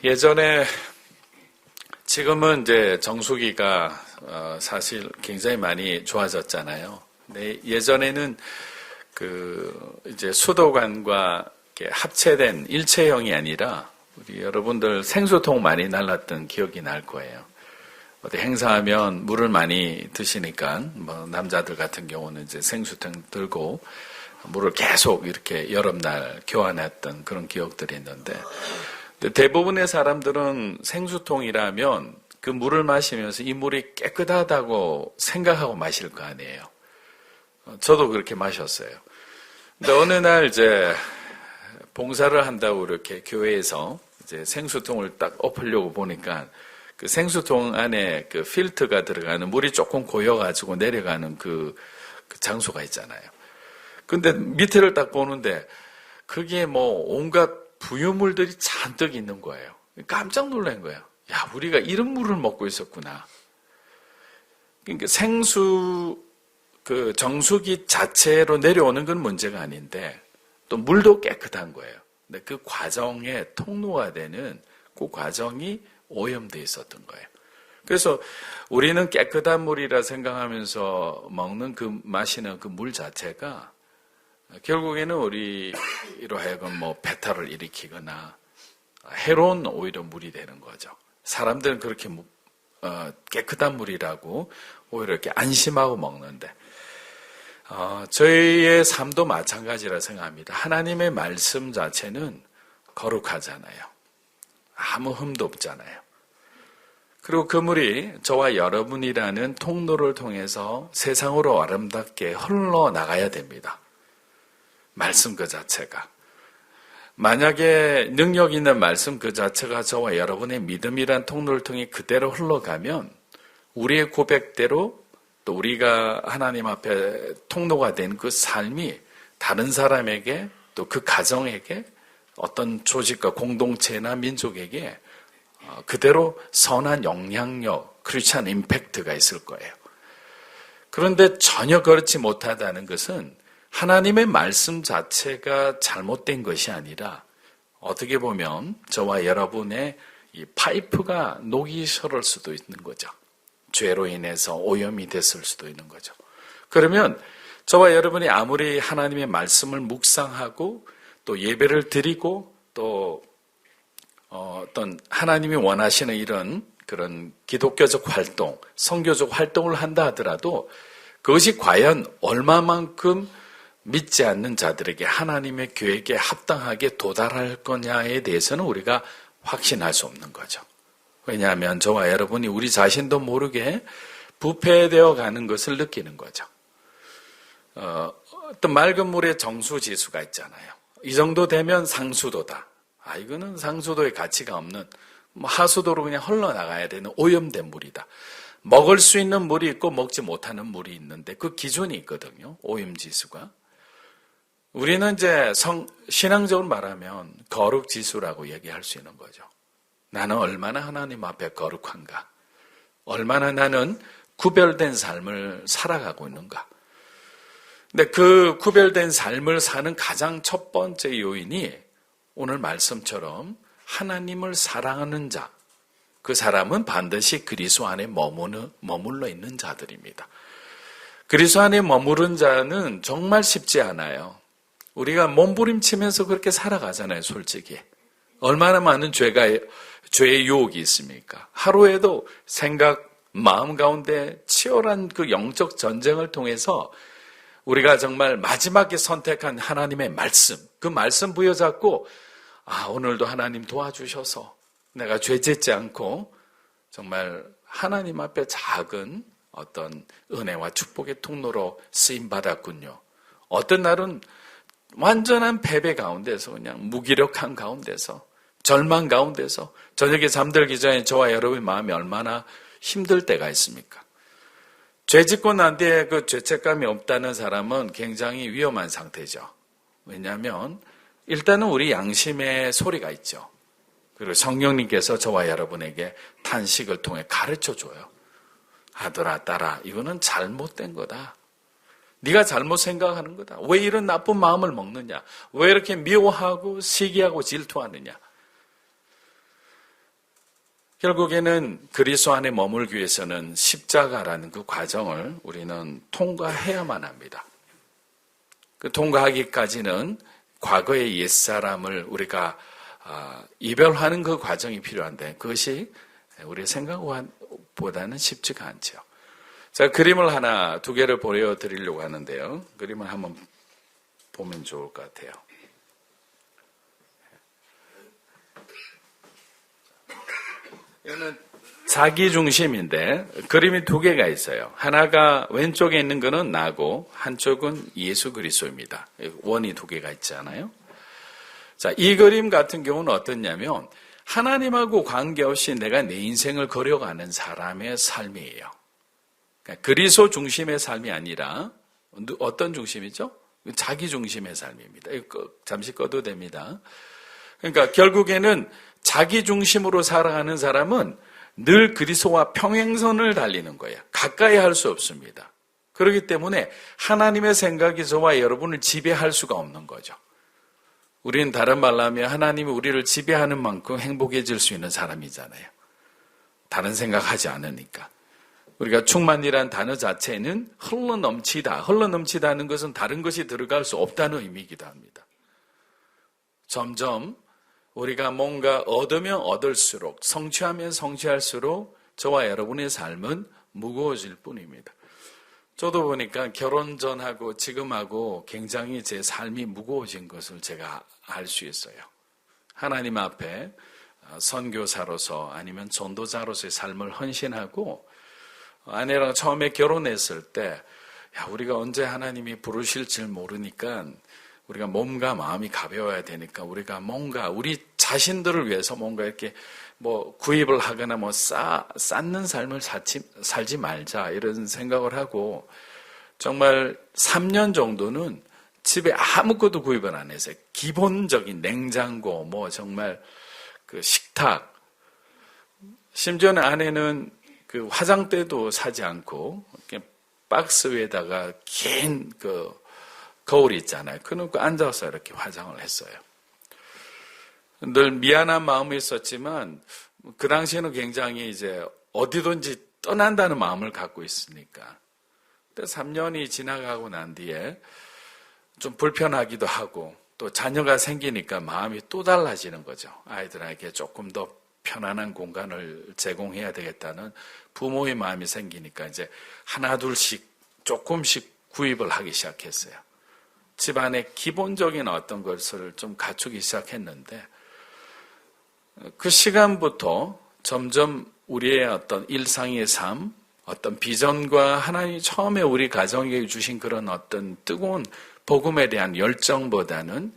예전에 지금은 이제 정수기가 사실 굉장히 많이 좋아졌잖아요. 근데 예전에는 이제 수도관과 이렇게 합체된 일체형이 아니라 우리 여러분들 생수통 많이 날랐던 기억이 날 거예요. 어디 행사하면 물을 많이 드시니까 뭐 남자들 같은 경우는 이제 생수통 들고 물을 계속 이렇게 여러 날 교환했던 그런 기억들이 있는데 대부분의 사람들은 생수통이라면 그 물을 마시면서 이 물이 깨끗하다고 생각하고 마실 거 아니에요. 저도 그렇게 마셨어요. 근데 어느 날 이제 봉사를 한다고 이렇게 교회에서 이제 생수통을 딱 엎으려고 보니까 그 생수통 안에 그 필터가 들어가는 물이 조금 고여가지고 내려가는 그 장소가 있잖아요. 근데 밑에를 딱 보는데 그게 뭐 온갖 부유물들이 잔뜩 있는 거예요. 깜짝 놀란 거예요. 야, 우리가 이런 물을 먹고 있었구나. 그러니까 정수기 자체로 내려오는 건 문제가 아닌데 또 물도 깨끗한 거예요. 근데 그 과정에 통로가 되는 그 과정이 오염되어 있었던 거예요. 그래서 우리는 깨끗한 물이라 생각하면서 마시는 그 물 자체가 결국에는 우리로 하여금 뭐 배탈을 일으키거나 해로운 오히려 물이 되는 거죠. 사람들은 그렇게 깨끗한 물이라고 오히려 이렇게 안심하고 먹는데 저희의 삶도 마찬가지라 생각합니다. 하나님의 말씀 자체는 거룩하잖아요. 아무 흠도 없잖아요. 그리고 그 물이 저와 여러분이라는 통로를 통해서 세상으로 아름답게 흘러나가야 됩니다. 말씀 그 자체가. 만약에 능력 있는 말씀 그 자체가 저와 여러분의 믿음이란 통로를 통해 그대로 흘러가면 우리의 고백대로 또 우리가 하나님 앞에 통로가 된 그 삶이 다른 사람에게 또 그 가정에게 어떤 조직과 공동체나 민족에게 그대로 선한 영향력, 크리스찬 임팩트가 있을 거예요. 그런데 전혀 그렇지 못하다는 것은 하나님의 말씀 자체가 잘못된 것이 아니라 어떻게 보면 저와 여러분의 이 파이프가 녹이 슬을 수도 있는 거죠. 죄로 인해서 오염이 됐을 수도 있는 거죠. 그러면 저와 여러분이 아무리 하나님의 말씀을 묵상하고 또 예배를 드리고 또 어떤 하나님이 원하시는 이런 그런 기독교적 활동, 선교적 활동을 한다 하더라도 그것이 과연 얼마만큼 믿지 않는 자들에게 하나님의 계획에 합당하게 도달할 거냐에 대해서는 우리가 확신할 수 없는 거죠. 왜냐하면 저와 여러분이 우리 자신도 모르게 부패되어 가는 것을 느끼는 거죠. 어떤 맑은 물의 정수지수가 있잖아요. 이 정도 되면 상수도다. 이거는 상수도의 가치가 없는 하수도로 그냥 흘러나가야 되는 오염된 물이다. 먹을 수 있는 물이 있고 먹지 못하는 물이 있는데 그 기준이 있거든요. 오염지수가. 우리는 이제 신앙적으로 말하면 거룩지수라고 얘기할 수 있는 거죠. 나는 얼마나 하나님 앞에 거룩한가? 얼마나 나는 구별된 삶을 살아가고 있는가? 근데 그 구별된 삶을 사는 가장 첫 번째 요인이 오늘 말씀처럼 하나님을 사랑하는 자, 그 사람은 반드시 그리스도 안에 머물러 있는 자들입니다. 그리스도 안에 머무른 자는 정말 쉽지 않아요. 우리가 몸부림치면서 그렇게 살아가잖아요, 솔직히. 얼마나 많은 죄의 유혹이 있습니까? 하루에도 생각, 마음 가운데 치열한 그 영적 전쟁을 통해서 우리가 정말 마지막에 선택한 하나님의 말씀, 그 말씀 부여잡고 오늘도 하나님 도와주셔서 내가 죄 짓지 않고 정말 하나님 앞에 작은 어떤 은혜와 축복의 통로로 쓰임받았군요. 어떤 날은 완전한 패배 가운데서 그냥 무기력한 가운데서 절망 가운데서 저녁에 잠들기 전에 저와 여러분의 마음이 얼마나 힘들 때가 있습니까? 죄 짓고 난 뒤에 그 죄책감이 없다는 사람은 굉장히 위험한 상태죠. 왜냐하면 일단은 우리 양심의 소리가 있죠. 그리고 성령님께서 저와 여러분에게 탄식을 통해 가르쳐줘요. 아들아, 딸아, 이거는 잘못된 거다. 네가 잘못 생각하는 거다. 왜 이런 나쁜 마음을 먹느냐? 왜 이렇게 미워하고 시기하고 질투하느냐? 결국에는 그리스도 안에 머물기 위해서는 십자가라는 그 과정을 우리는 통과해야만 합니다. 그 통과하기까지는 과거의 옛사람을 우리가 이별하는 그 과정이 필요한데 그것이 우리 생각보다는 쉽지가 않죠. 자, 그림을 하나, 두 개를 보여드리려고 하는데요. 그림을 한번 보면 좋을 것 같아요. 이거는 자기중심인데 그림이 두 개가 있어요. 하나가 왼쪽에 있는 거는 나고 한쪽은 예수 그리스도입니다. 원이 두 개가 있잖아요. 자, 이 그림 같은 경우는 어떻냐면 하나님하고 관계없이 내가 내 인생을 걸어가는 사람의 삶이에요. 그러니까 그리스도 중심의 삶이 아니라 어떤 중심이죠? 자기 중심의 삶입니다. 잠시 꺼도 됩니다. 그러니까 결국에는 자기 중심으로 살아가는 사람은 늘 그리스도와 평행선을 달리는 거예요. 가까이 할 수 없습니다. 그렇기 때문에 하나님의 생각이 저와 여러분을 지배할 수가 없는 거죠. 우리는 다른 말로 하면 하나님이 우리를 지배하는 만큼 행복해질 수 있는 사람이잖아요. 다른 생각하지 않으니까. 우리가 충만이란 단어 자체는 흘러넘치다. 흘러넘치다는 것은 다른 것이 들어갈 수 없다는 의미이기도 합니다. 점점 우리가 뭔가 얻으면 얻을수록, 성취하면 성취할수록 저와 여러분의 삶은 무거워질 뿐입니다. 저도 보니까 결혼 전하고 지금하고 굉장히 제 삶이 무거워진 것을 제가 알 수 있어요. 하나님 앞에 선교사로서 아니면 전도자로서의 삶을 헌신하고 아내랑 처음에 결혼했을 때 우리가 언제 하나님이 부르실지 모르니까 우리가 몸과 마음이 가벼워야 되니까 우리가 뭔가 우리 자신들을 위해서 뭔가 이렇게 구입을 하거나 쌓는 삶을 살지 말자 이런 생각을 하고 정말 3년 정도는 집에 아무것도 구입을 안 했어요. 기본적인 냉장고, 정말 그 식탁, 심지어는 아내는 그 화장대도 사지 않고 박스 위에다가 긴 거울이 있잖아요. 그놓고 앉아서 이렇게 화장을 했어요. 늘 미안한 마음이 있었지만 그 당시에는 굉장히 이제 어디든지 떠난다는 마음을 갖고 있으니까. 근데 3년이 지나가고 난 뒤에 좀 불편하기도 하고 또 자녀가 생기니까 마음이 또 달라지는 거죠. 아이들에게 조금 더 편안한 공간을 제공해야 되겠다는 부모의 마음이 생기니까 이제 하나 둘씩 조금씩 구입을 하기 시작했어요. 집안의 기본적인 어떤 것을 좀 갖추기 시작했는데 그 시간부터 점점 우리의 어떤 일상의 삶, 어떤 비전과 하나님이 처음에 우리 가정에게 주신 그런 어떤 뜨거운 복음에 대한 열정보다는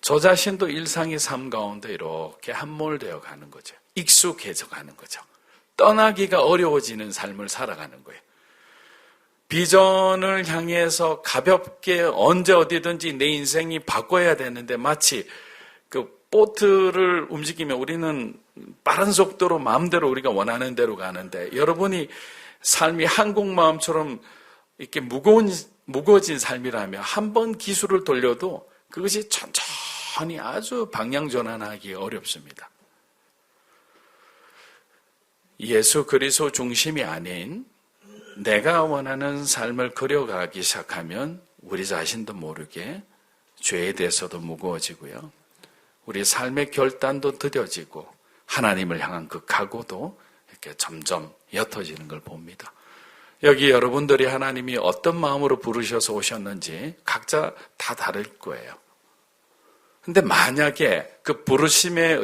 저 자신도 일상의 삶 가운데 이렇게 함몰되어 가는 거죠. 익숙해져 가는 거죠. 떠나기가 어려워지는 삶을 살아가는 거예요. 비전을 향해서 가볍게 언제 어디든지 내 인생이 바꿔야 되는데 마치 그 보트를 움직이면 우리는 빠른 속도로 마음대로 우리가 원하는 대로 가는데 여러분이 삶이 한국 마음처럼 이렇게 무거워진 삶이라면 한 번 기술을 돌려도 그것이 천천히 아주 방향 전환하기 어렵습니다. 예수 그리스도 중심이 아닌 내가 원하는 삶을 그려가기 시작하면 우리 자신도 모르게 죄에 대해서도 무거워지고요. 우리 삶의 결단도 드뎌지고 하나님을 향한 그 각오도 이렇게 점점 옅어지는 걸 봅니다. 여기 여러분들이 하나님이 어떤 마음으로 부르셔서 오셨는지 각자 다 다를 거예요. 근데 만약에 그 부르심에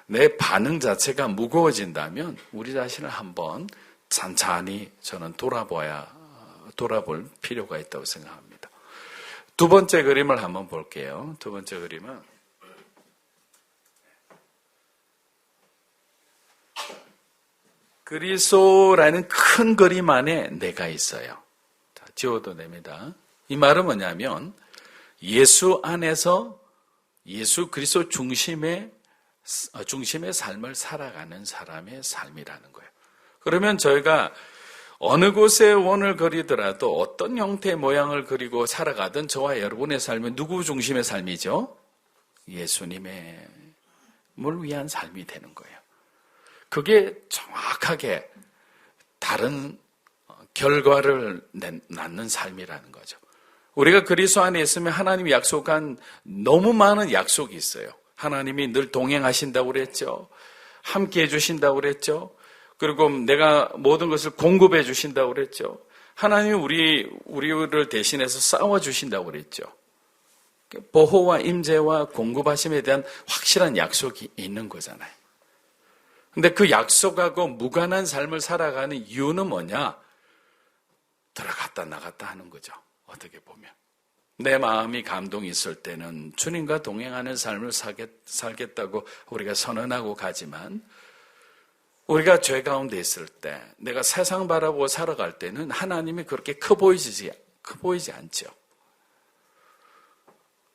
내 반응 자체가 무거워진다면 우리 자신을 한번 찬찬히 저는 돌아볼 필요가 있다고 생각합니다. 두 번째 그림을 한번 볼게요. 두 번째 그림은 그리스도라는 큰 그림 안에 내가 있어요. 자, 지워도 됩니다. 이 말은 뭐냐면 예수 안에서 예수 그리스도 중심의 삶을 살아가는 사람의 삶이라는 거예요. 그러면 저희가 어느 곳에 원을 그리더라도 어떤 형태의 모양을 그리고 살아가든 저와 여러분의 삶은 누구 중심의 삶이죠? 예수님을 위한 삶이 되는 거예요. 그게 정확하게 다른 결과를 낳는 삶이라는 거죠. 우리가 그리스도 안에 있으면 하나님이 약속한 너무 많은 약속이 있어요. 하나님이 늘 동행하신다고 그랬죠. 함께 해주신다고 그랬죠. 그리고 내가 모든 것을 공급해 주신다고 그랬죠. 하나님이 우리를 대신해서 싸워주신다고 그랬죠. 보호와 임재와 공급하심에 대한 확실한 약속이 있는 거잖아요. 근데 그 약속하고 무관한 삶을 살아가는 이유는 뭐냐? 들어갔다 나갔다 하는 거죠. 어떻게 보면. 내 마음이 감동이 있을 때는 주님과 동행하는 삶을 살겠다고 우리가 선언하고 가지만 우리가 죄 가운데 있을 때 내가 세상 바라보고 살아갈 때는 하나님이 그렇게 커 보이지 않죠.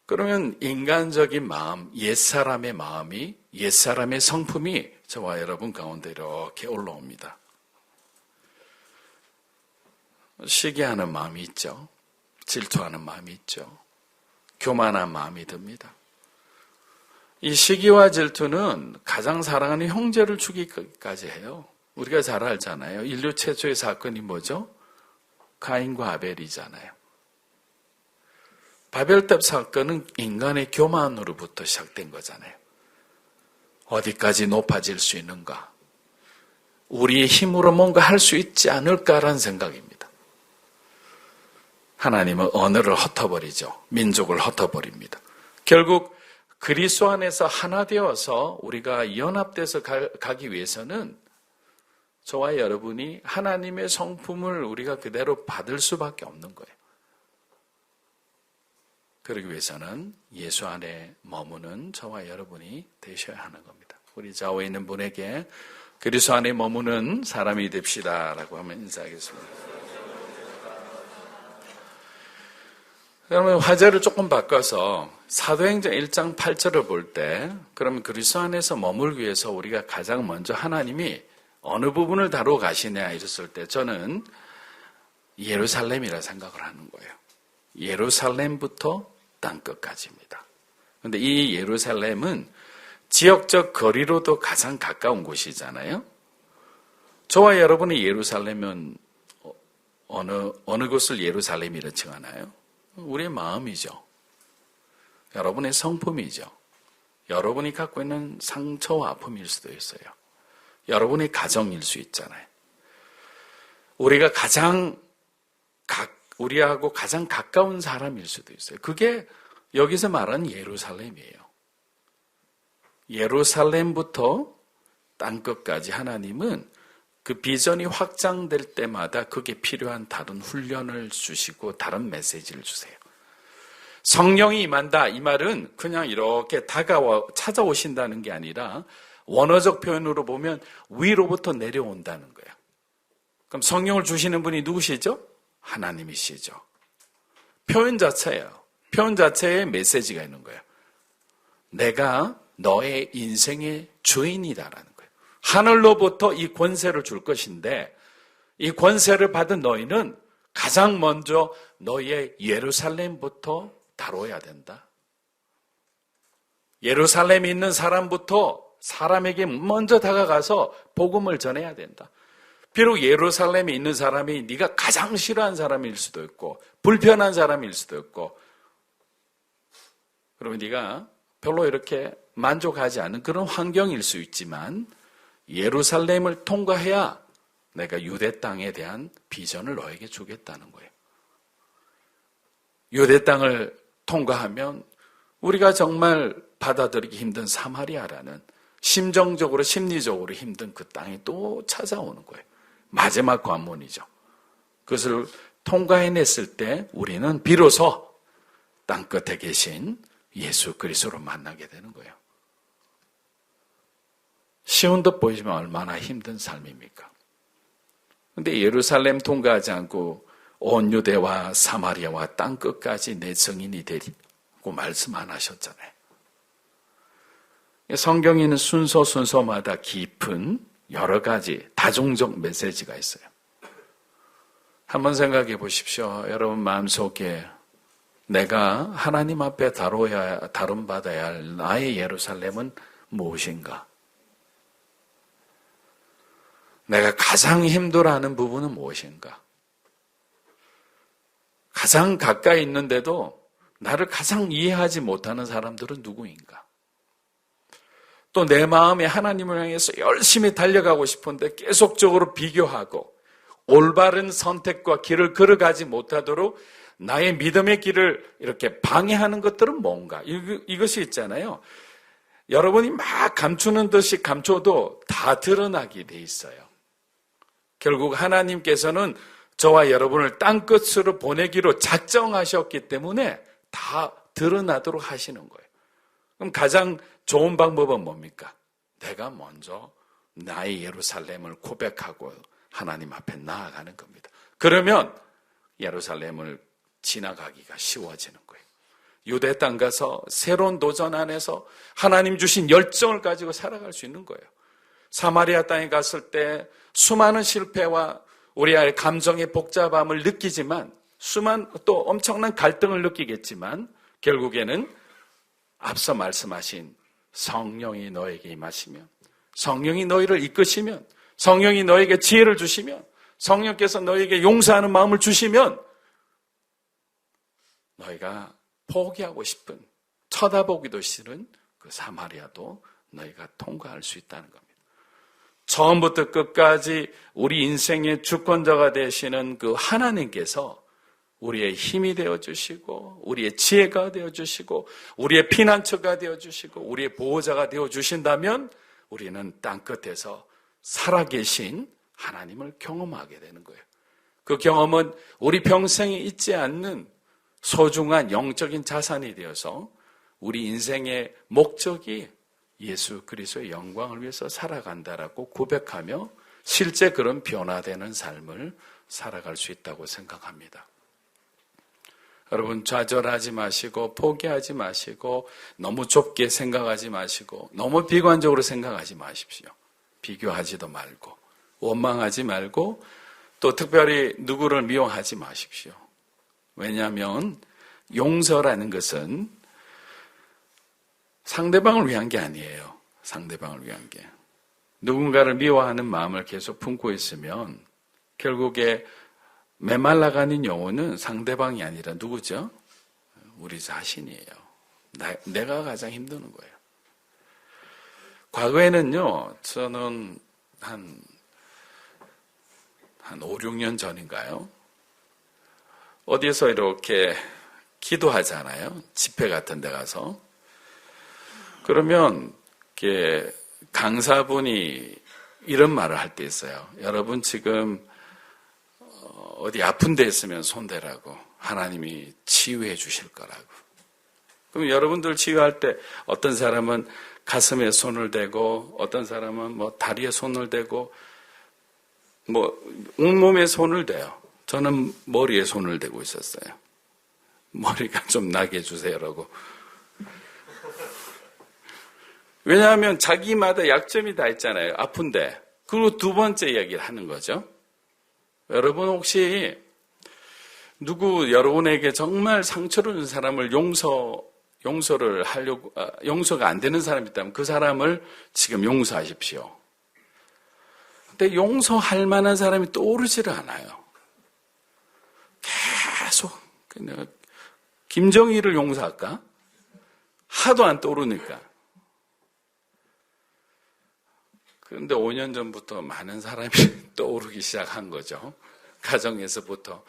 그러면 인간적인 마음, 옛사람의 마음이, 옛사람의 성품이 저와 여러분 가운데 이렇게 올라옵니다. 시기하는 마음이 있죠. 질투하는 마음이 있죠. 교만한 마음이 듭니다. 이 시기와 질투는 가장 사랑하는 형제를 죽이기까지 해요. 우리가 잘 알잖아요. 인류 최초의 사건이 뭐죠? 가인과 아벨이잖아요. 바벨탑 사건은 인간의 교만으로부터 시작된 거잖아요. 어디까지 높아질 수 있는가? 우리의 힘으로 뭔가 할 수 있지 않을까라는 생각입니다. 하나님은 언어를 흩어버리죠. 민족을 흩어버립니다. 결국 그리스도 안에서 하나 되어서 우리가 연합돼서 가기 위해서는 저와 여러분이 하나님의 성품을 우리가 그대로 받을 수밖에 없는 거예요. 그러기 위해서는 예수 안에 머무는 저와 여러분이 되셔야 하는 겁니다. 우리 좌우에 있는 분에게 그리스도 안에 머무는 사람이 됩시다라고 하면 인사하겠습니다. 그러면 화제를 조금 바꿔서 사도행전 1장 8절을 볼 때 그러면 그리스도 안에서 머물기 위해서 우리가 가장 먼저 하나님이 어느 부분을 다루어 가시냐 이랬을 때 저는 예루살렘이라 생각을 하는 거예요. 예루살렘부터 땅끝까지입니다. 그런데 이 예루살렘은 지역적 거리로도 가장 가까운 곳이잖아요. 저와 여러분의 예루살렘은 어느 곳을 예루살렘이라 칭하나요? 우리의 마음이죠. 여러분의 성품이죠. 여러분이 갖고 있는 상처와 아픔일 수도 있어요. 여러분의 가정일 수 있잖아요. 우리하고 가장 가까운 사람일 수도 있어요. 그게 여기서 말하는 예루살렘이에요. 예루살렘부터 땅끝까지 하나님은 그 비전이 확장될 때마다 그게 필요한 다른 훈련을 주시고 다른 메시지를 주세요. 성령이 임한다 이 말은 그냥 이렇게 찾아오신다는 게 아니라 원어적 표현으로 보면 위로부터 내려온다는 거예요. 그럼 성령을 주시는 분이 누구시죠? 하나님이시죠. 표현 자체예요. 표현 자체에 메시지가 있는 거예요. 내가 너의 인생의 주인이다라는 거예요. 하늘로부터 이 권세를 줄 것인데 이 권세를 받은 너희는 가장 먼저 너의 예루살렘부터 다뤄야 된다. 예루살렘에 있는 사람부터 사람에게 먼저 다가가서 복음을 전해야 된다. 비록 예루살렘에 있는 사람이 네가 가장 싫어하는 사람일 수도 있고 불편한 사람일 수도 있고 그러면 네가 별로 이렇게 만족하지 않은 그런 환경일 수 있지만 예루살렘을 통과해야 내가 유대 땅에 대한 비전을 너에게 주겠다는 거예요. 유대 땅을 통과하면 우리가 정말 받아들이기 힘든 사마리아라는 심정적으로 심리적으로 힘든 그 땅이 또 찾아오는 거예요. 마지막 관문이죠. 그것을 통과해냈을 때 우리는 비로소 땅끝에 계신 예수 그리스도를 만나게 되는 거예요. 쉬운 듯 보이지만 얼마나 힘든 삶입니까? 그런데 예루살렘 통과하지 않고 온 유대와 사마리아와 땅끝까지 내 증인이 되리고 말씀 안 하셨잖아요. 성경에는 순서마다 깊은 여러 가지 다중적 메시지가 있어요. 한번 생각해 보십시오. 여러분 마음속에 내가 하나님 앞에 다름받아야 할 나의 예루살렘은 무엇인가? 내가 가장 힘들어하는 부분은 무엇인가? 가장 가까이 있는데도 나를 가장 이해하지 못하는 사람들은 누구인가? 또 내 마음이 하나님을 향해서 열심히 달려가고 싶은데 계속적으로 비교하고 올바른 선택과 길을 걸어가지 못하도록 나의 믿음의 길을 이렇게 방해하는 것들은 뭔가? 이것이 있잖아요. 여러분이 막 감추는 듯이 감춰도 다 드러나게 돼 있어요. 결국 하나님께서는 저와 여러분을 땅끝으로 보내기로 작정하셨기 때문에 다 드러나도록 하시는 거예요. 그럼 가장 좋은 방법은 뭡니까? 내가 먼저 나의 예루살렘을 고백하고 하나님 앞에 나아가는 겁니다. 그러면 예루살렘을 지나가기가 쉬워지는 거예요. 유대 땅 가서 새로운 도전 안에서 하나님 주신 열정을 가지고 살아갈 수 있는 거예요. 사마리아 땅에 갔을 때 수많은 실패와 우리의 감정의 복잡함을 느끼지만 또 엄청난 갈등을 느끼겠지만 결국에는 앞서 말씀하신 성령이 너에게 임하시면, 성령이 너희를 이끄시면, 성령이 너에게 지혜를 주시면, 성령께서 너에게 용서하는 마음을 주시면 너희가 포기하고 싶은, 쳐다보기도 싫은 그 사마리아도 너희가 통과할 수 있다는 겁니다. 처음부터 끝까지 우리 인생의 주권자가 되시는 그 하나님께서 우리의 힘이 되어주시고 우리의 지혜가 되어주시고 우리의 피난처가 되어주시고 우리의 보호자가 되어주신다면 우리는 땅끝에서 살아계신 하나님을 경험하게 되는 거예요. 그 경험은 우리 평생에 잊지 않는 소중한 영적인 자산이 되어서 우리 인생의 목적이 예수 그리스도의 영광을 위해서 살아간다라고 고백하며 실제 그런 변화되는 삶을 살아갈 수 있다고 생각합니다. 여러분 좌절하지 마시고 포기하지 마시고 너무 좁게 생각하지 마시고 너무 비관적으로 생각하지 마십시오. 비교하지도 말고 원망하지 말고 또 특별히 누구를 미워하지 마십시오. 왜냐하면 용서라는 것은 상대방을 위한 게 아니에요. 상대방을 위한 게. 누군가를 미워하는 마음을 계속 품고 있으면 결국에 메말라가는 영혼은 상대방이 아니라 누구죠? 우리 자신이에요. 내가 가장 힘드는 거예요. 과거에는요, 저는 한 5, 6년 전인가요? 어디서 이렇게 기도하잖아요. 집회 같은 데 가서. 그러면 이렇게 강사분이 이런 말을 할 때 있어요. 여러분 지금 어디 아픈 데 있으면 손대라고. 하나님이 치유해 주실 거라고. 그럼 여러분들 치유할 때 어떤 사람은 가슴에 손을 대고 어떤 사람은 뭐 다리에 손을 대고 뭐 온몸에 손을 대요. 저는 머리에 손을 대고 있었어요. 머리가 좀 나게 해주세요라고. 왜냐하면 자기마다 약점이 다 있잖아요. 아픈데. 그리고 두 번째 이야기를 하는 거죠. 여러분 혹시 누구 여러분에게 정말 상처를 준 사람을 용서를 하려고 용서가 안 되는 사람이 있다면 그 사람을 지금 용서하십시오. 근데 용서할 만한 사람이 떠오르지를 않아요. 계속 그냥 김정일을 용서할까? 하도 안 떠오르니까. 그런데 5년 전부터 많은 사람이 떠오르기 시작한 거죠. 가정에서부터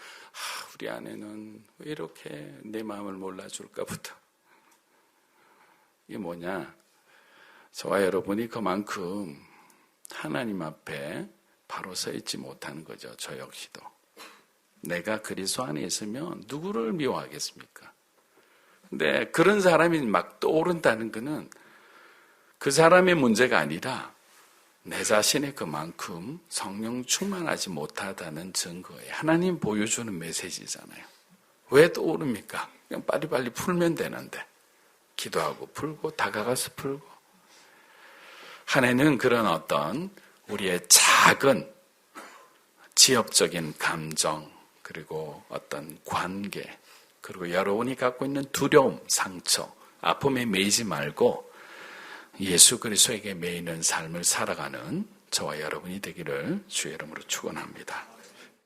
우리 아내는 왜 이렇게 내 마음을 몰라줄까부터. 이게 뭐냐? 저와 여러분이 그만큼 하나님 앞에 바로 서 있지 못하는 거죠. 저 역시도. 내가 그리스도 안에 있으면 누구를 미워하겠습니까? 근데 그런 사람이 막 떠오른다는 것은 그 사람의 문제가 아니라 내 자신이 그만큼 성령 충만하지 못하다는 증거예요. 하나님 보여주는 메시지잖아요. 왜 떠오릅니까? 그냥 빨리빨리 풀면 되는데. 기도하고 풀고 다가가서 풀고. 하나님은 그런 어떤 우리의 작은 지엽적인 감정 그리고 어떤 관계 그리고 여러분이 갖고 있는 두려움, 상처, 아픔에 매이지 말고 예수 그리스도에게 매이는 삶을 살아가는 저와 여러분이 되기를 주의 이름으로 축원합니다.